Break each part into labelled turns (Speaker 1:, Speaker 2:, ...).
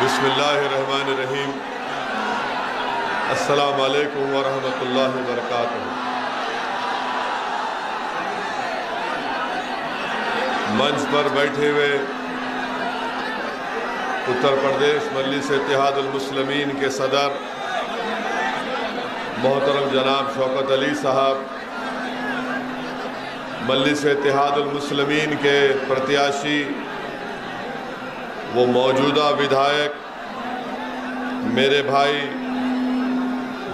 Speaker 1: बिस्मिल्लाहिर्रहमानिर्रहीम। अस्सलामु अलैकुम वरहमतुल्लाहि वबरकातुहू। मंच पर बैठे हुए उत्तर प्रदेश मजलिस इत्तेहादुल मुस्लिमीन के सदर मोहतरम जनाब शौकत अली साहब, मजलिस इत्तेहादुल मुस्लिमीन के प्रत्याशी वो मौजूदा विधायक मेरे भाई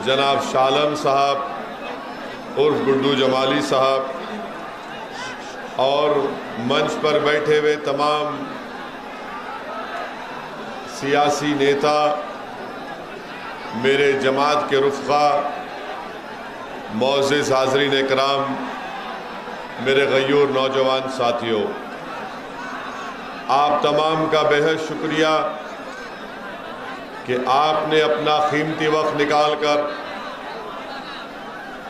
Speaker 1: जनाब शालम साहब उर्फ गुड्डू जमाली साहब और मंच पर बैठे हुए तमाम सियासी नेता, मेरे जमात के रुफ़क़ा, मोअज़्ज़िज़ हाज़रीन इकराम, मेरे गयूर नौजवान साथियों, आप तमाम का बेहद शुक्रिया कि आपने अपना कीमती वक्त निकाल कर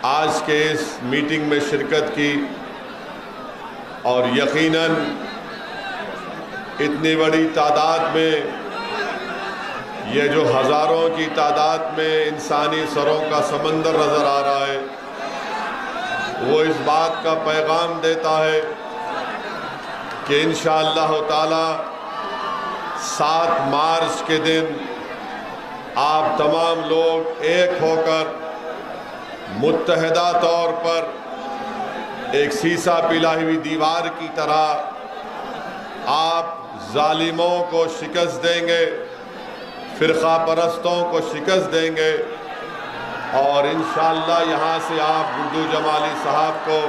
Speaker 1: आज के इस मीटिंग में शिरकत की और यकीनन इतनी बड़ी तादाद में, ये जो हज़ारों की तादाद में इंसानी सरों का समंदर नज़र आ रहा है, वो इस बात का पैगाम देता है कि इंशाअल्लाह ताला 7 मार्च के दिन आप तमाम लोग एक होकर मुत्तहिदा तौर पर एक शीशा पिलाई हुई दीवार की तरह आप जालिमों को शिकस्त देंगे, फ़िरक़ा परस्तों को शिकस्त देंगे और इंशाअल्लाह यहाँ से आप गुड्डू जमाली साहब को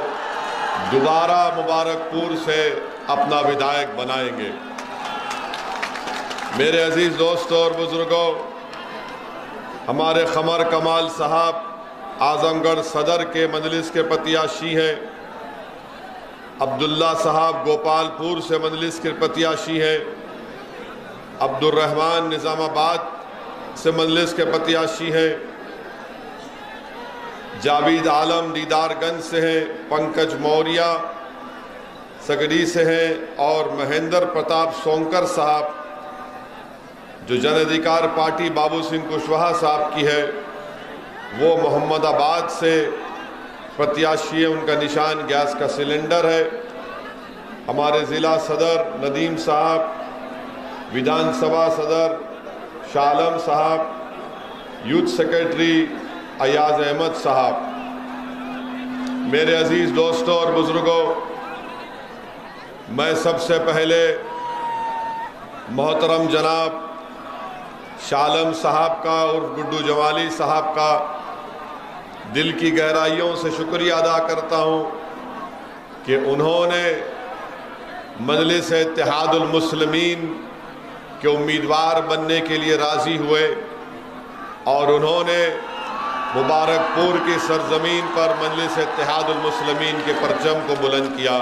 Speaker 1: दोबारा मुबारकपुर से अपना विधायक बनाएंगे। मेरे अजीज़ दोस्तों और बुज़ुर्गों, हमारे क़मर कमाल साहब आज़मगढ़ सदर के मजलिस के प्रत्याशी हैं, अब्दुल्ला साहब गोपालपुर से मजलिस के प्रत्याशी हैं, अब्दुर्रहमान निज़ामाबाद से मजलिस के प्रत्याशी हैं, जावेद आलम दीदारगंज से हैं, पंकज मौर्य सगड़ी से हैं और महेंद्र प्रताप सोंकर साहब जो जन अधिकार पार्टी बाबू सिंह कुशवाहा साहब की है, वो मोहम्मदाबाद से प्रत्याशी है, उनका निशान गैस का सिलेंडर है। हमारे ज़िला सदर नदीम साहब, विधानसभा सदर शालम साहब, यूथ सेक्रेटरी अयाज अहमद साहब। मेरे अजीज़ दोस्तों और बुज़ुर्गों, मैं सबसे पहले मोहतरम जनाब शालम साहब का और गुड्डू जमाली साहब का दिल की गहराइयों से शुक्रिया अदा करता हूँ कि उन्होंने मजलिस इत्तेहादुल मुस्लिमीन के उम्मीदवार बनने के लिए राज़ी हुए और उन्होंने मुबारकपुर की सरजमीन पर मजलिस इत्तेहादुल मुस्लिमीन के परचम को बुलंद किया।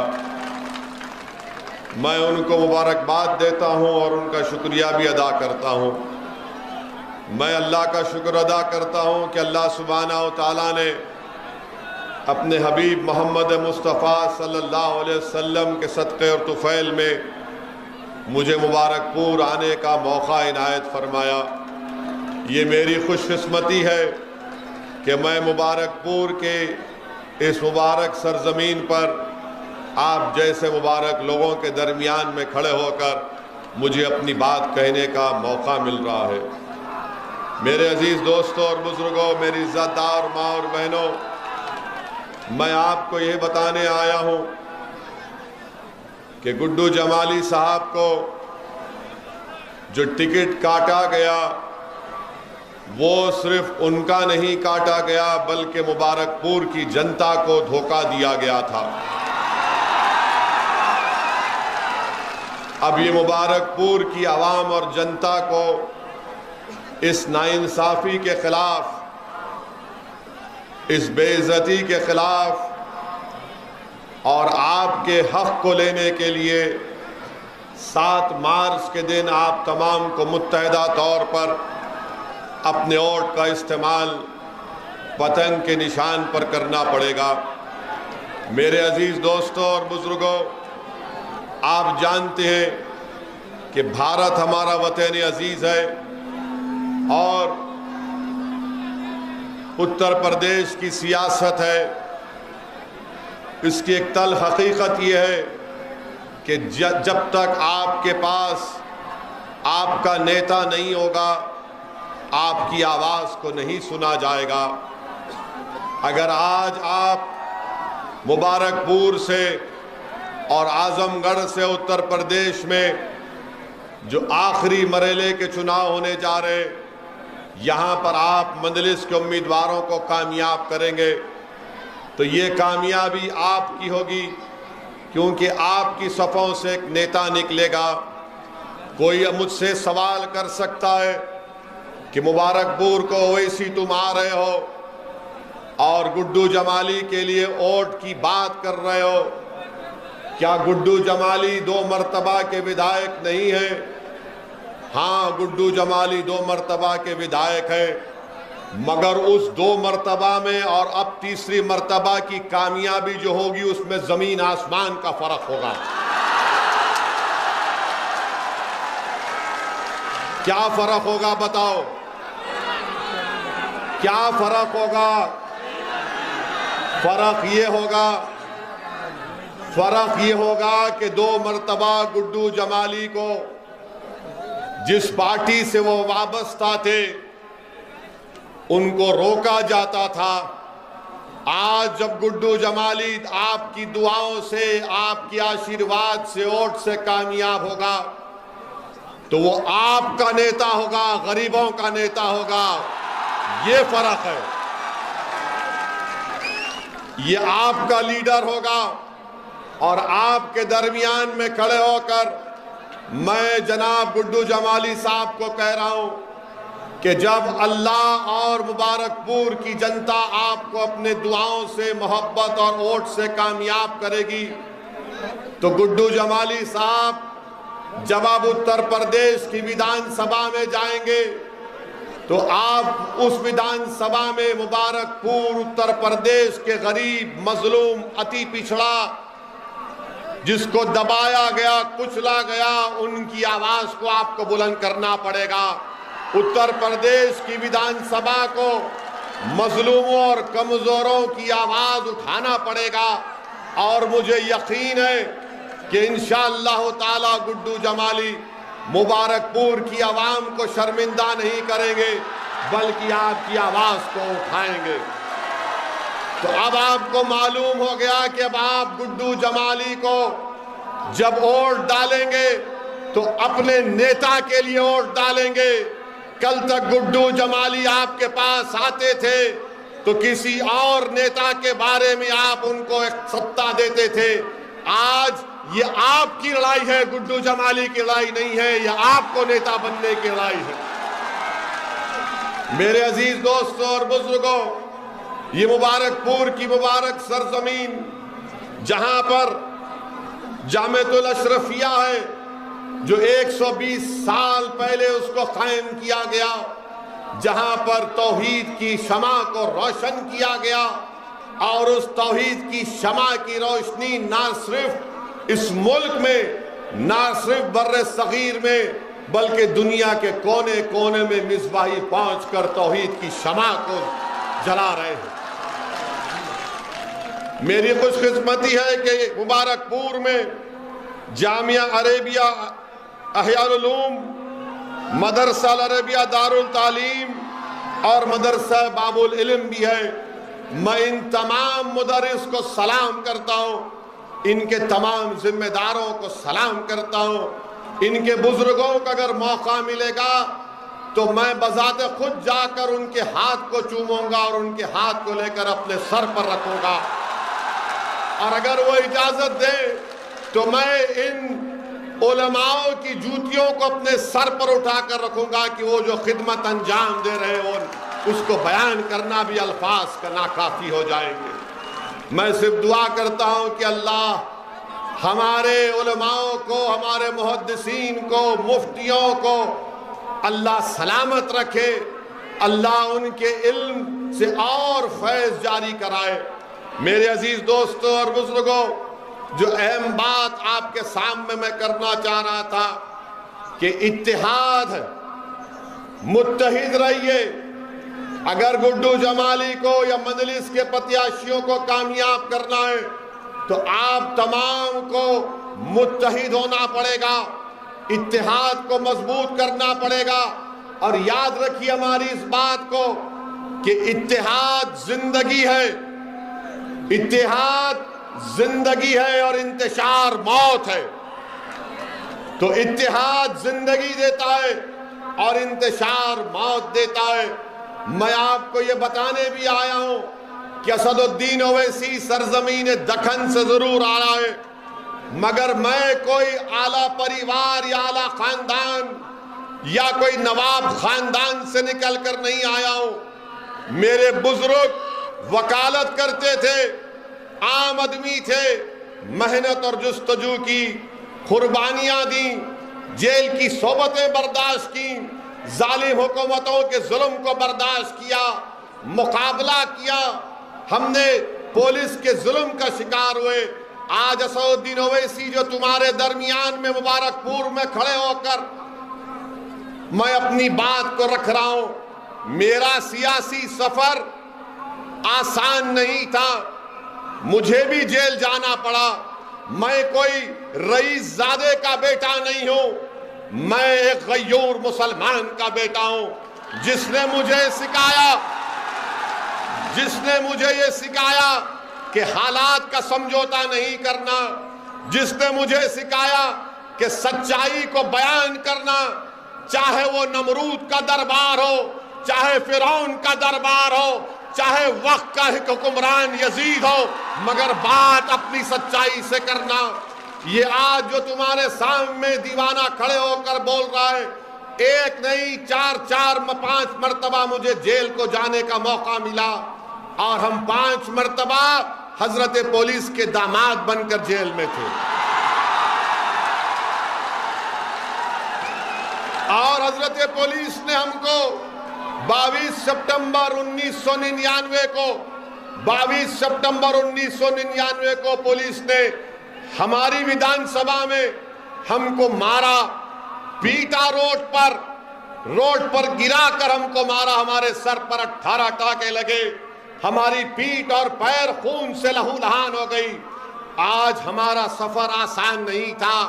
Speaker 1: मैं उनको मुबारकबाद देता हूँ और उनका शुक्रिया भी अदा करता हूँ। मैं अल्लाह का शुक्र अदा करता हूँ कि अल्लाह सुब्हानहू व तआला ने अपने हबीब मोहम्मद मुस्तफ़ा सल्लल्लाहु अलैहि वसल्लम के सदक़े और तुफ़ैल में मुझे मुबारकपुर आने का मौका इनायत फरमाया। ये मेरी खुशकिस्मती है कि मैं मुबारकपुर के इस मुबारक सरजमीन पर आप जैसे मुबारक लोगों के दरमियान में खड़े होकर मुझे अपनी बात कहने का मौका मिल रहा है। मेरे अजीज़ दोस्तों और बुज़ुर्गों, मेरी इज़्ज़तदार माँ और बहनों, मैं आपको ये बताने आया हूँ कि गुड्डू जमाली साहब को जो टिकट काटा गया वो सिर्फ उनका नहीं काटा गया बल्कि मुबारकपुर की जनता को धोखा दिया गया था। अब ये मुबारकपुर की आवाम और जनता को इस नाइंसाफ़ी के ख़िलाफ़, इस बेइज्जती के ख़िलाफ़ और आपके हक़ को लेने के लिए 7 मार्च के दिन आप तमाम को मुत्तहिदा तौर पर अपने वोट का इस्तेमाल पतंग के निशान पर करना पड़ेगा। मेरे अजीज़ दोस्तों और बुज़ुर्गों, आप जानते हैं कि भारत हमारा वतन अजीज है और उत्तर प्रदेश की सियासत है, इसकी एक तल हकीकत यह है कि जब तक आपके पास आपका नेता नहीं होगा, आपकी आवाज़ को नहीं सुना जाएगा। अगर आज आप मुबारकपुर से और आजमगढ़ से उत्तर प्रदेश में जो आखिरी मरहले के चुनाव होने जा रहे, यहाँ पर आप मंजलिस के उम्मीदवारों को कामयाब करेंगे तो ये कामयाबी आपकी होगी, क्योंकि आपकी सफ़ों से एक नेता निकलेगा। कोई मुझसे सवाल कर सकता है कि मुबारकपुर को ओवैसी तुम आ रहे हो और गुड्डू जमाली के लिए वोट की बात कर रहे हो, क्या गुड्डू जमाली 2 मरतबा के विधायक नहीं है? हाँ, गुड्डू जमाली 2 मरतबा के विधायक हैं, मगर उस 2 मरतबा में और अब तीसरी मरतबा की कामयाबी जो होगी उसमें जमीन आसमान का फर्क होगा। क्या फर्क होगा बताओ? क्या फर्क होगा? फर्क ये होगा कि 2 मरतबा गुड्डू जमाली को जिस पार्टी से वो वाबस्ता थे उनको रोका जाता था। आज जब गुड्डू जमाली आपकी दुआओं से, आपकी आशीर्वाद से, वोट से कामयाब होगा तो वो आपका नेता होगा, गरीबों का नेता होगा। ये फर्क है। ये आपका लीडर होगा और आपके दरमियान में खड़े होकर मैं जनाब गुड्डू जमाली साहब को कह रहा हूं कि जब अल्लाह और मुबारकपुर की जनता आपको अपने दुआओं से, मोहब्बत और वोट से कामयाब करेगी तो गुड्डू जमाली साहब जब आप उत्तर प्रदेश की विधानसभा में जाएंगे तो आप उस विधानसभा में मुबारकपुर उत्तर प्रदेश के गरीब, मजलूम, अति पिछड़ा, जिसको दबाया गया, कुचला गया, उनकी आवाज को आपको बुलंद करना पड़ेगा। उत्तर प्रदेश की विधानसभा को मजलूमों और कमजोरों की आवाज उठाना पड़ेगा और मुझे यकीन है कि इंशाअल्लाह ताला गुड्डू जमाली मुबारकपुर की आवाम को शर्मिंदा नहीं करेंगे बल्कि आपकी आवाज को उठाएंगे। तो अब आपको मालूम हो गया कि अब आप गुड्डू जमाली को जब वोट डालेंगे तो अपने नेता के लिए वोट डालेंगे। कल तक गुड्डू जमाली आपके पास आते थे तो किसी और नेता के बारे में आप उनको एक सत्ता देते थे। आज ये आपकी लड़ाई है, गुड्डू जमाली की लड़ाई नहीं है, ये आपको नेता बनने की लड़ाई है। मेरे अजीज दोस्तों और बुजुर्गों, ये मुबारकपुर की मुबारक सरजमीन जहां पर जामिअतुल अशरफिया है जो 120 साल पहले उसको कायम किया गया, जहां पर तौहीद की शमा को रोशन किया गया और उस तौहीद की शमा की रोशनी ना सिर्फ इस मुल्क में, ना सिर्फ बर्रे सगीर में, बल्कि दुनिया के कोने कोने में मिसबाही पहुंचकर तौहीद की शमा को जला रहे हैं। मेरी खुशकिस्मती है कि मुबारकपुर में जामिया अरेबिया अहयाल उलूम, मदरसा अरेबिया दारुल तालीम और मदरसा बाबुल इल्म भी है। मैं इन तमाम मुदर्रिस को सलाम करता हूँ, इनके तमाम जिम्मेदारों को सलाम करता हूँ। इनके बुजुर्गों को अगर मौका मिलेगा तो मैं बजाते खुद जाकर उनके हाथ को चूमूंगा और उनके हाथ को लेकर अपने सर पर रखूंगा, और अगर वो इजाजत दे तो मैं इन उलमाओं की जूतियों को अपने सर पर उठाकर रखूंगा कि वो जो खिदमत अंजाम दे रहे हो उसको बयान करना भी अल्फाज का नाकाफी हो जाएंगे। मैं सिर्फ दुआ करता हूं कि अल्लाह हमारे उलमाओं को, हमारे मुहद्दिसीन को, मुफ्तियों को अल्लाह सलामत रखे, अल्लाह उनके इल्म से और फैज़ जारी कराए। मेरे अजीज दोस्तों और बुजुर्गों, जो अहम बात आपके सामने मैं करना चाह रहा था कि इत्तेहाद, मुत्तहिद रहिए। अगर गुड्डू जमाली को या मजलिस के प्रत्याशियों को कामयाब करना है तो आप तमाम को मुत्तहिद होना पड़ेगा, इत्तेहाद को मजबूत करना पड़ेगा। और याद रखिए हमारी इस बात को कि इत्तेहाद जिंदगी है, इत्तेहाद जिंदगी है और इंतशार मौत है। तो इत्तेहाद जिंदगी देता है और इंतशार मौत देता है। मैं आपको ये बताने भी आया हूं कि असदुद्दीन ओवैसी सरजमीन दखन से जरूर आ रहा है, मगर मैं कोई आला परिवार या आला खानदान या कोई नवाब खानदान से निकल कर नहीं आया हूं। मेरे बुजुर्ग वकालत करते थे, आम आदमी थे, मेहनत और जुस्तजू की, कुर्बानियां दी, जेल की सोबतें बर्दाश्त की, जालिम हुकूमतों के जुल्म को बर्दाश्त किया, मुकाबला किया। हमने पुलिस के जुल्म का शिकार हुए। आज असदुद्दीन ओवैसी जो तुम्हारे दरमियान में मुबारकपुर में खड़े होकर मैं अपनी बात को रख रहा हूं, मेरा सियासी सफर आसान नहीं था, मुझे भी जेल जाना पड़ा। मैं कोई रईस ज़ादे का बेटा नहीं हूं, मैं एक गय्यूर मुसलमान का बेटा हूं जिसने मुझे ये सिखाया कि हालात का समझौता नहीं करना, जिसने मुझे सिखाया कि सच्चाई को बयान करना, चाहे वो नमरूद का दरबार हो, चाहे फिरौन का दरबार हो, चाहे वक्त का हुक्मरान यजीद हो, मगर बात अपनी सच्चाई से करना। ये आज जो तुम्हारे सामने दीवाना खड़े होकर बोल रहा है, एक नहीं 4-5 मर्तबा मुझे जेल को जाने का मौका मिला और हम 5 मर्तबा हजरत पुलिस के दामाद बनकर जेल में थे। और हजरत पुलिस ने हमको 22 सितंबर 1999 को पुलिस ने हमारी विधानसभा में हमको मारा, पीटा, रोड पर गिरा कर हमको मारा, हमारे सर पर 18 टाके लगे, हमारी पीठ और पैर खून से लहूलुहान हो गई। आज हमारा सफर आसान नहीं था।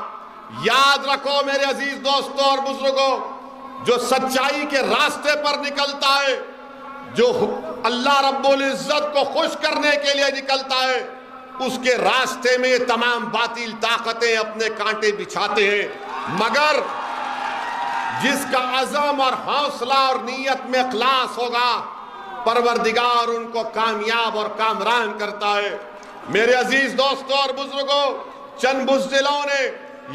Speaker 1: याद रखो मेरे अजीज दोस्तों और बुजुर्गों, जो सच्चाई के रास्ते पर निकलता है, जो अल्लाह रब्बुल इज्जत को खुश करने के लिए निकलता है, उसके रास्ते में तमाम बातिल ताकतें अपने कांटे बिछाते हैं, मगर जिसका अज़म और हौसला और नीयत में इखलास होगा, परवरदिगार उनको कामयाब और कामरान करता है। मेरे अजीज दोस्तों और बुजुर्गों, चंद बुज़दिलों ने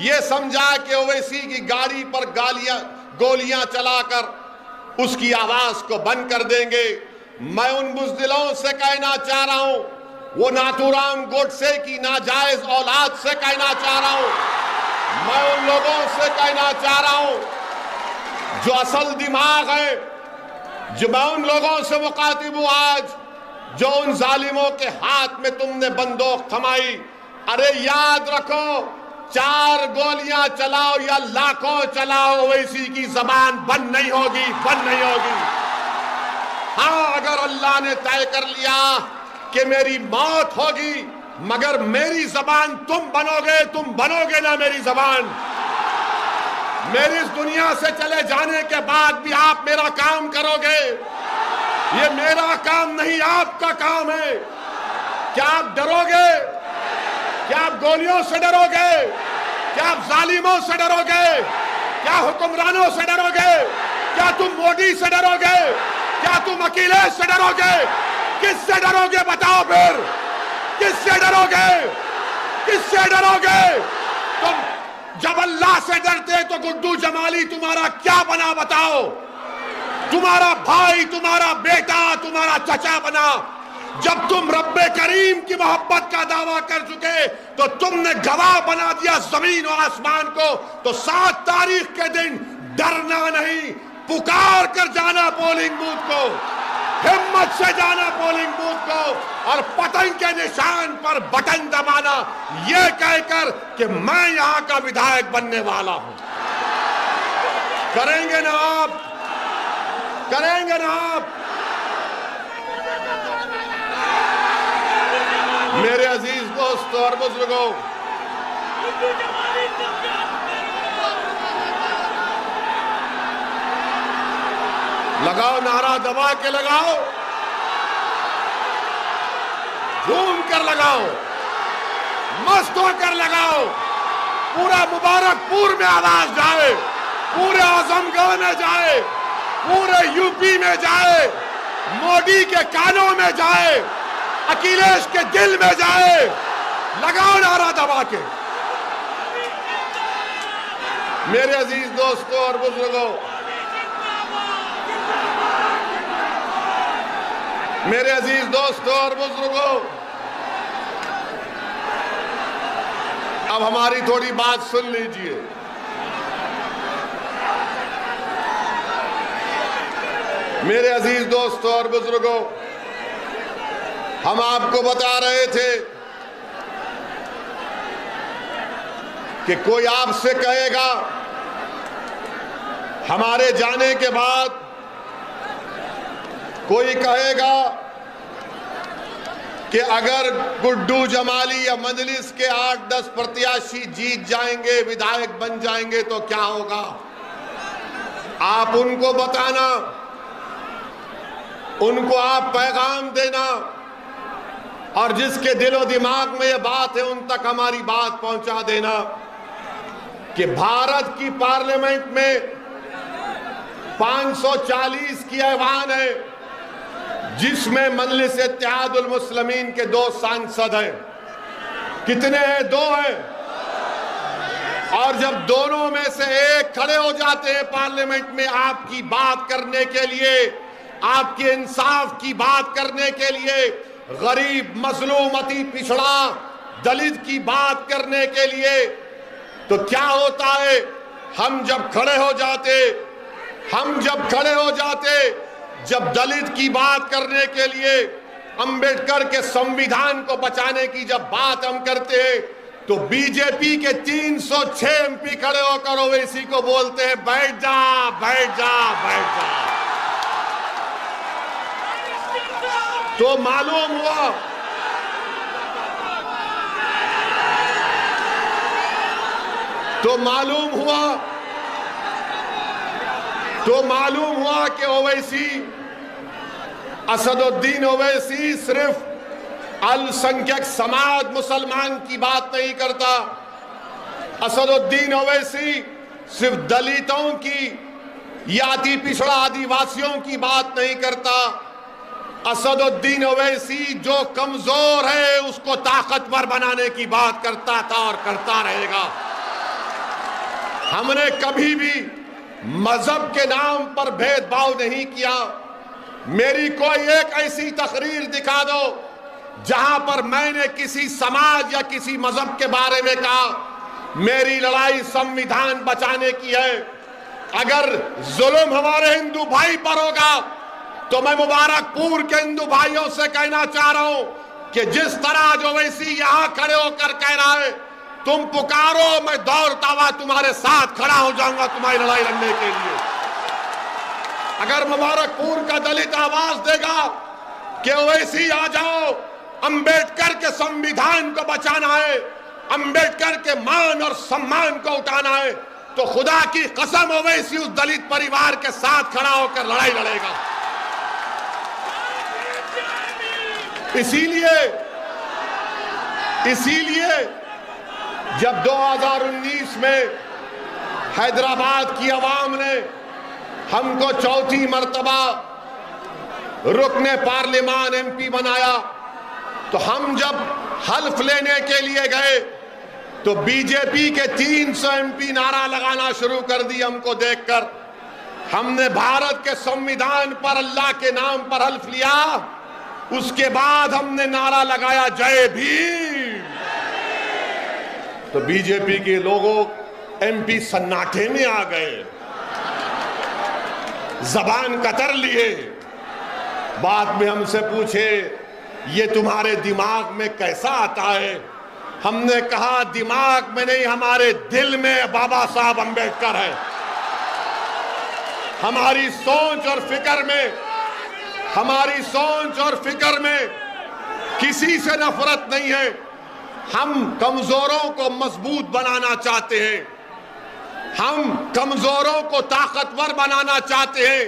Speaker 1: यह समझा कि ओवैसी की गाड़ी पर गोलियां चलाकर उसकी आवाज को बंद कर देंगे। मैं उन बुज़दिलों से कहना चाह रहा हूं, वो नाथूराम गोडसे की नाजायज औलाद से कहना चाह रहा हूं, मैं उन लोगों से कहना चाह रहा हूं जो असल दिमाग है, जो मैं उन लोगों से मुखातिब हूं आज, जो उन जालिमों के हाथ में तुमने बंदूक थमाई। अरे याद रखो, 4 गोलियां चलाओ या लाखों चलाओ, ओवैसी की जबान बंद नहीं होगी। हाँ, अगर अल्लाह ने तय कर लिया कि मेरी मौत होगी, मगर मेरी जबान तुम बनोगे ना मेरी जबान। मेरी इस दुनिया से चले जाने के बाद भी आप मेरा काम करोगे। ये मेरा काम नहीं, आपका काम है। क्या आप डरोगे? क्या आप गोलियों से डरोगे? क्या आप जालिमों से डरोगे? क्या हुक्मरानों से डरोगे? क्या तुम मोदी से डरोगे? क्या तुम अखिलेश से डरोगे? किससे डरोगे बताओ फिर? किससे डरोगे? तुम जब अल्लाह से डरते तो गुड्डू जमाली तुम्हारा क्या बना बताओ? तुम्हारा भाई, तुम्हारा बेटा, तुम्हारा चचा बना। जब तुम रब्बे करीम की मोहब्बत का दावा कर चुके तो तुमने गवाह बना दिया जमीन और आसमान को। तो 7 तारीख के दिन डरना नहीं, पुकार कर जाना पोलिंग बूथ को, हिम्मत से जाना पोलिंग बूथ को और पतंग के निशान पर बटन दबाना, यह कहकर कि मैं यहां का विधायक बनने वाला हूं। करेंगे ना आप? करेंगे ना आप? मेरे अजीज दोस्तों और बुजुर्गों, लगाओ नारा, दबा के लगाओ, झूम कर लगाओ, मस्त होकर लगाओ, पूरा मुबारकपुर में आवाज जाए, पूरे आजमगढ़ में जाए, पूरे यूपी में जाए, मोदी के कानों में जाए, अखिलेश के दिल में जाए। लगाओ नारा दबा के। मेरे अजीज दोस्तों और बुजुर्गों, मेरे अजीज दोस्तों और बुजुर्गों, अब हमारी थोड़ी बात सुन लीजिए। मेरे अजीज दोस्तों और बुजुर्गों, हम आपको बता रहे थे कि कोई आपसे कहेगा हमारे जाने के बाद, कोई कहेगा कि अगर गुड्डू जमाली या मजलिस के 8-10 प्रत्याशी जीत जाएंगे, विधायक बन जाएंगे तो क्या होगा? आप उनको बताना, उनको आप पैगाम देना, और जिसके दिलो दिमाग में ये बात है उन तक हमारी बात पहुंचा देना कि भारत की पार्लियामेंट में 540 की ऐवान है, जिसमें मजलिस इत्तेहादुल मुस्लिमीन के 2 सांसद हैं। कितने हैं? 2 हैं। और जब दोनों में से एक खड़े हो जाते हैं पार्लियामेंट में आपकी बात करने के लिए, आपके इंसाफ की बात करने के लिए, गरीब, मजलूम, अति पिछड़ा, दलित की बात करने के लिए, तो क्या होता है? हम जब खड़े हो जाते, जब दलित की बात करने के लिए, अंबेडकर के संविधान को बचाने की जब बात हम करते हैं, तो बीजेपी के 306 एमपी खड़े होकर ओवैसी को बोलते हैं बैठ जा, बैठ जा, बैठ जा। तो मालूम हुआ कि ओवैसी, असदुद्दीन ओवैसी सिर्फ अल्पसंख्यक समाज मुसलमान की बात नहीं करता। असदुद्दीन ओवैसी सिर्फ दलितों की या अति पिछड़ा आदिवासियों की बात नहीं करता। असदुद्दीन ओवैसी जो कमजोर है उसको ताकतवर बनाने की बात करता था और करता रहेगा। हमने कभी भी मजहब के नाम पर भेदभाव नहीं किया। मेरी कोई एक ऐसी तकरीर दिखा दो जहां पर मैंने किसी समाज या किसी मजहब के बारे में कहा मेरी लड़ाई संविधान बचाने की है। अगर जुल्म हमारे हिंदू भाई पर होगा तो मैं मुबारकपुर के हिंदू भाइयों से कहना चाह रहा हूं कि जिस तरह जो वैसी यहां खड़े होकर कह रहा है तुम पुकारो, मैं दौड़ता हुआ तुम्हारे साथ खड़ा हो जाऊंगा तुम्हारी लड़ाई लड़ने के लिए। अगर मुबारकपुर का दलित आवाज देगा कि ओवैसी आ जाओ, अंबेडकर के संविधान को बचाना है, अंबेडकर के मान और सम्मान को उठाना है, तो खुदा की कसम ओवैसी उस दलित परिवार के साथ खड़ा होकर लड़ाई लड़ेगा। इसीलिए जब 2019 में हैदराबाद की आवाम ने हमको चौथी मर्तबा रुकने पार्लियामान एमपी बनाया, तो हम जब हल्फ लेने के लिए गए तो बीजेपी के 300 एमपी नारा लगाना शुरू कर दी। हमको देखकर हमने भारत के संविधान पर अल्लाह के नाम पर हल्फ लिया। उसके बाद हमने नारा लगाया जय भीम। तो बीजेपी के लोगों एमपी सन्नाटे में आ गए, जबान कतर लिए। बाद में हमसे पूछे ये तुम्हारे दिमाग में कैसा आता है? हमने कहा दिमाग में नहीं, हमारे दिल में बाबा साहब अंबेडकर है। हमारी सोच और फिक्र में, हमारी सोच और फिक्र में किसी से नफरत नहीं है। हम कमजोरों को मजबूत बनाना चाहते हैं, हम कमजोरों को ताकतवर बनाना चाहते हैं।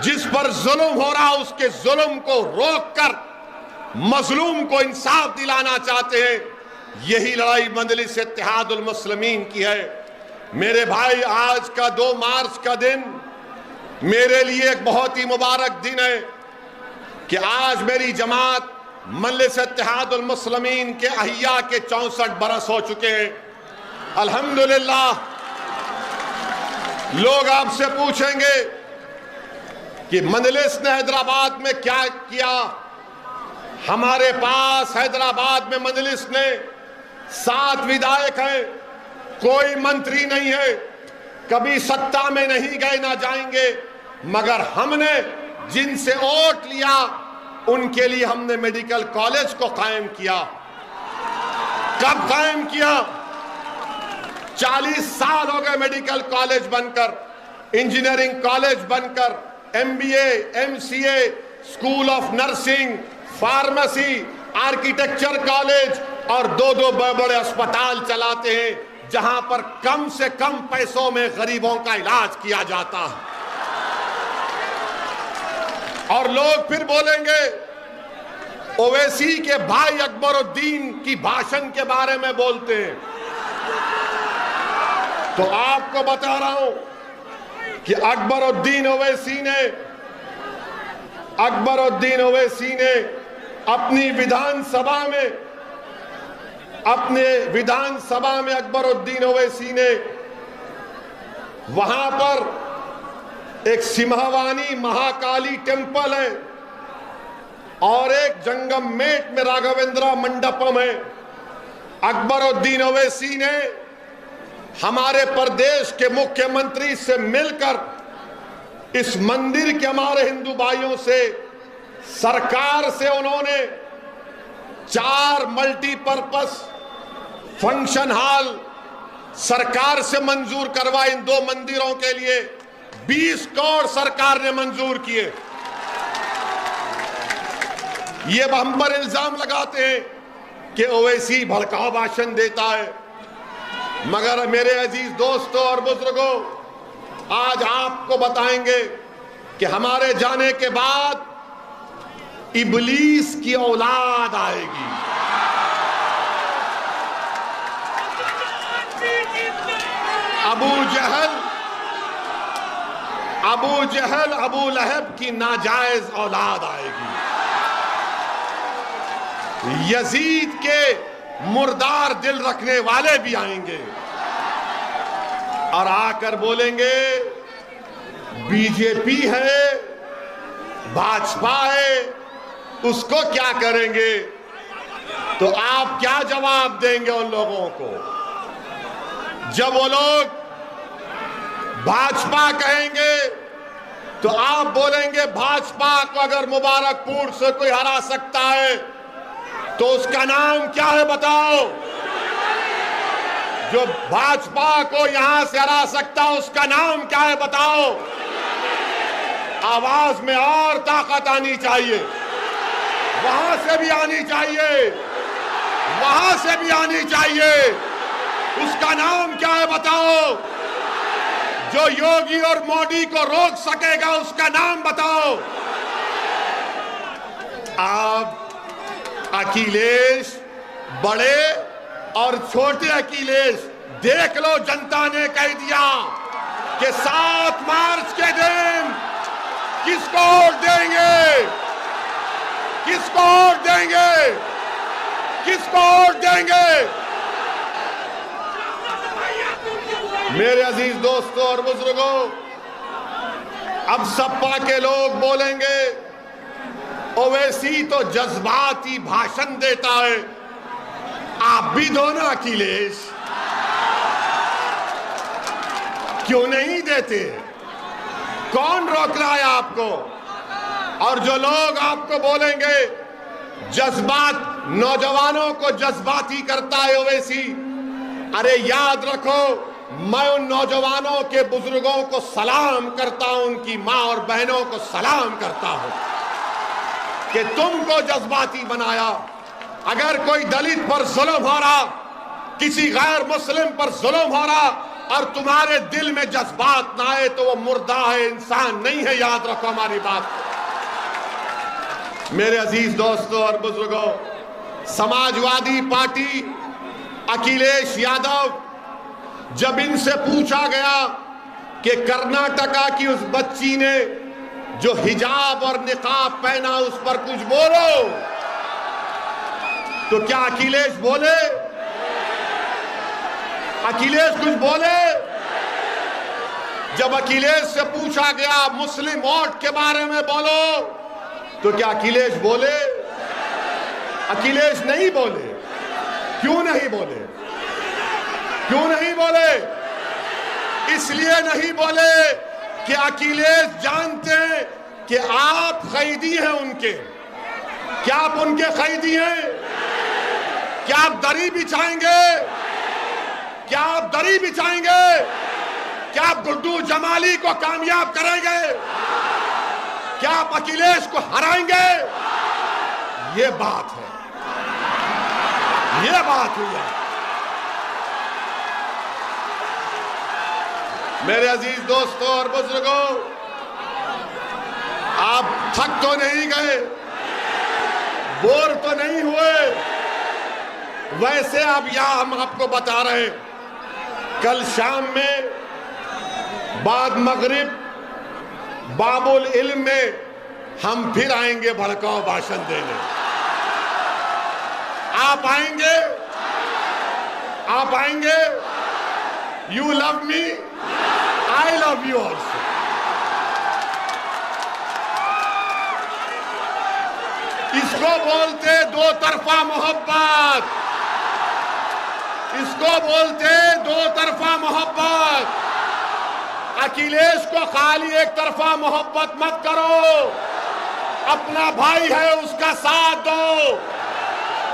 Speaker 1: जिस पर जुल्म हो रहा उसके जुल्म को रोककर मजलूम को इंसाफ दिलाना चाहते हैं। यही लड़ाई मजलिस इत्तेहादुल मुस्लिमीन की है। मेरे भाई, आज का 2 मार्च का दिन मेरे लिए एक बहुत ही मुबारक दिन है कि आज मेरी जमात मजलिस इत्तेहादुल मुस्लिमीन के अहिया के 64 बरस हो चुके हैं। अल्हम्दुलिल्लाह। लोग आपसे पूछेंगे कि मजलिस ने हैदराबाद में क्या किया। हमारे पास हैदराबाद में मजलिस ने 7 विधायक हैं, कोई मंत्री नहीं है, कभी सत्ता में नहीं गए ना जाएंगे, मगर हमने जिनसे वोट लिया उनके लिए हमने मेडिकल कॉलेज को कायम किया। कब कायम किया? 40 साल हो गए मेडिकल कॉलेज बनकर, इंजीनियरिंग कॉलेज बनकर, MBA, MCA, school of nursing, pharmacy, architecture college और 2-2 बड़े अस्पताल चलाते हैं जहां पर कम से कम पैसों में गरीबों का इलाज किया जाता है। और लोग फिर बोलेंगे ओवैसी के भाई अकबरुद्दीन की भाषण के बारे में बोलते हैं। तो आपको बता रहा हूं कि अकबरुद्दीन ओवैसी ने अपनी विधानसभा में अकबरुद्दीन ओवैसी ने वहां पर एक सिम्हावानी महाकाली टेम्पल है और एक जंगममेट में राघवेंद्र मंडपम है। अकबरुद्दीन ओवैसी ने हमारे प्रदेश के मुख्यमंत्री से मिलकर इस मंदिर के हमारे हिंदू भाइयों से, सरकार से उन्होंने 4 मल्टीपर्पस फंक्शन हॉल सरकार से मंजूर करवाए। इन 2 मंदिरों के लिए 20 करोड़ सरकार ने मंजूर किए। ये हम पर इल्जाम लगाते हैं कि ओवैसी भड़काऊ भाषण देता है, मगर मेरे अजीज दोस्तों और बुजुर्गों, आज आपको बताएंगे कि हमारे जाने के बाद इब्लीस की औलाद आएगी। अबू जहल अबू लहब की नाजायज औलाद आएगी। यजीद के मुर्दार दिल रखने वाले भी आएंगे और आकर बोलेंगे बीजेपी है, भाजपा है, उसको क्या करेंगे। तो आप क्या जवाब देंगे उन लोगों को जब वो लोग भाजपा कहेंगे? तो आप बोलेंगे भाजपा को अगर मुबारकपुर से कोई हरा सकता है तो उसका नाम क्या है बताओ। जो भाजपा को यहां से हरा सकता है उसका नाम क्या है बताओ। आवाज में और ताकत आनी चाहिए, वहां से भी आनी चाहिए, वहां से भी आनी चाहिए। उसका नाम क्या है बताओ। जो योगी और मोदी को रोक सकेगा उसका नाम बताओ। आप अखिलेश, बड़े और छोटे अखिलेश, देख लो जनता ने कह दिया कि 7 मार्च के दिन किसको वोट देंगे, किसको वोट देंगे, किसको वोट देंगे। मेरे अजीज दोस्तों और बुजुर्गों, अब सपा के लोग बोलेंगे ओवैसी तो जज्बाती भाषण देता है, आप भी दो ना अखिलेश, क्यों नहीं देते? कौन रोक रहा है आपको? और जो लोग आपको बोलेंगे नौजवानों को जज्बाती करता है ओवैसी, अरे याद रखो मैं उन नौजवानों के बुजुर्गों को सलाम करता हूं, उनकी मां और बहनों को सलाम करता हूं कि तुमको जज्बाती बनाया। अगर कोई दलित पर जुल्म हो रहा, किसी गैर मुस्लिम पर जुल्म हो रहा और तुम्हारे दिल में जज्बात ना आए तो वो मुर्दा है, इंसान नहीं है। याद रखो हमारी बात। मेरे अजीज दोस्तों और बुजुर्गों, समाजवादी पार्टी अखिलेश यादव, जब इनसे पूछा गया कि कर्नाटका की उस बच्ची ने जो हिजाब और निकाब पहना उस पर कुछ बोलो, तो क्या अखिलेश बोले? अखिलेश कुछ बोले? जब अखिलेश से पूछा गया मुस्लिम वोट के बारे में बोलो, तो क्या अखिलेश बोले? अखिलेश नहीं बोले। क्यों नहीं बोले? क्यों नहीं बोले? इसलिए नहीं बोले कि अखिलेश जानते हैं कि आप कैदी हैं उनके। क्या आप उनके कैदी हैं? क्या आप दरी बिछाएंगे? क्या आप दरी बिछाएंगे? क्या आप गुड्डू जमाली को कामयाब करेंगे? क्या आप अखिलेश को हराएंगे? ये बात है, ये बात हुई है। मेरे अजीज दोस्तों और बुजुर्गों, आप थक तो नहीं गए, बोर तो नहीं हुए? वैसे अब यहां हम आपको बता रहे हैं, कल शाम में बाद मगरिब बाबुल इल्म में हम फिर आएंगे भड़काऊ भाषण देने। आप आएंगे? आप आएंगे? You love me, I love you also. इसको बोलते दो तरफा मोहब्बत, इसको बोलते दो तरफा मोहब्बत। अखिलेश को खाली एक तरफा मोहब्बत मत करो, अपना भाई है उसका साथ दो,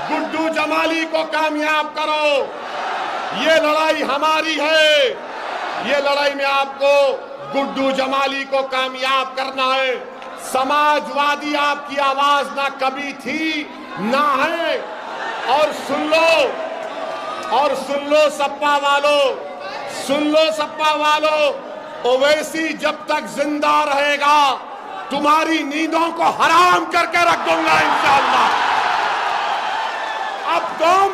Speaker 1: गुड्डू जमाली को कामयाब करो। ये लड़ाई हमारी है, ये लड़ाई में आपको गुड्डू जमाली को कामयाब करना है। समाजवादी आपकी आवाज ना कभी थी ना है। और सुन लो सपा वालों, सुन लो सपा वालों, ओवैसी जब तक जिंदा रहेगा तुम्हारी नींदों को हराम करके रख दूंगा इंशाअल्लाह। अब तुम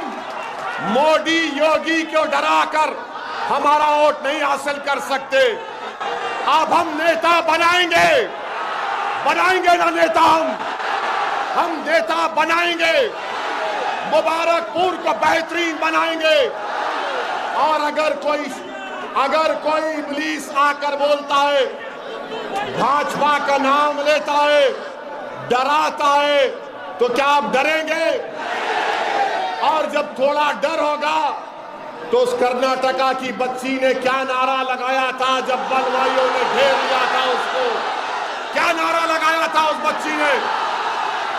Speaker 1: मोदी योगी को डराकर हमारा वोट नहीं हासिल कर सकते। अब हम नेता बनाएंगे, बनाएंगे ना नेता, हम नेता बनाएंगे, मुबारकपुर को बेहतरीन बनाएंगे। और अगर कोई इब्लीस आकर बोलता है, भाजपा का नाम लेता है, डराता है, तो क्या आप डरेंगे? और जब थोड़ा डर होगा तो उस कर्नाटका की बच्ची ने क्या नारा लगाया था जब बलवाइयों ने घेर लिया था उसको? क्या नारा लगाया था उस बच्ची ने?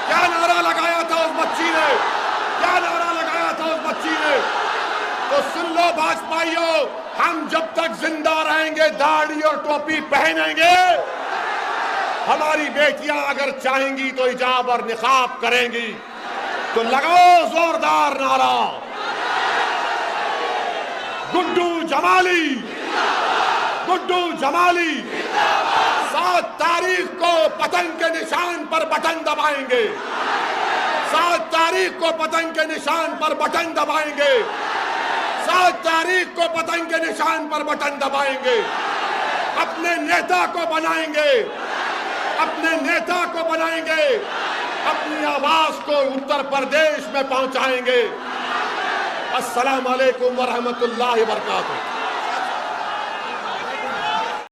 Speaker 1: क्या नारा लगाया था उस बच्ची ने? क्या नारा लगाया था उस बच्ची ने? तो सुन लो भाजपाइयों, हम जब तक जिंदा रहेंगे दाढ़ी और टोपी पहनेंगे। हमारी बेटियां अगर चाहेंगी तो हिजाब और निकाब करेंगी। तो लगाओ जोरदार नारा, गुड्डू जमाली, गुड्डू जमाली। 7 तारीख को पतंग के निशान पर बटन दबाएंगे, 7 तारीख को पतंग के निशान पर बटन दबाएंगे, 7 तारीख को पतंग के निशान पर बटन दबाएंगे। अपने नेता को बनाएंगे, अपने नेता को बनाएंगे, अपनी आवाज को उत्तर प्रदेश में पहुंचाएंगे। अस्सलाम वालेकुम व रहमतुल्लाहि व बरकातुहू।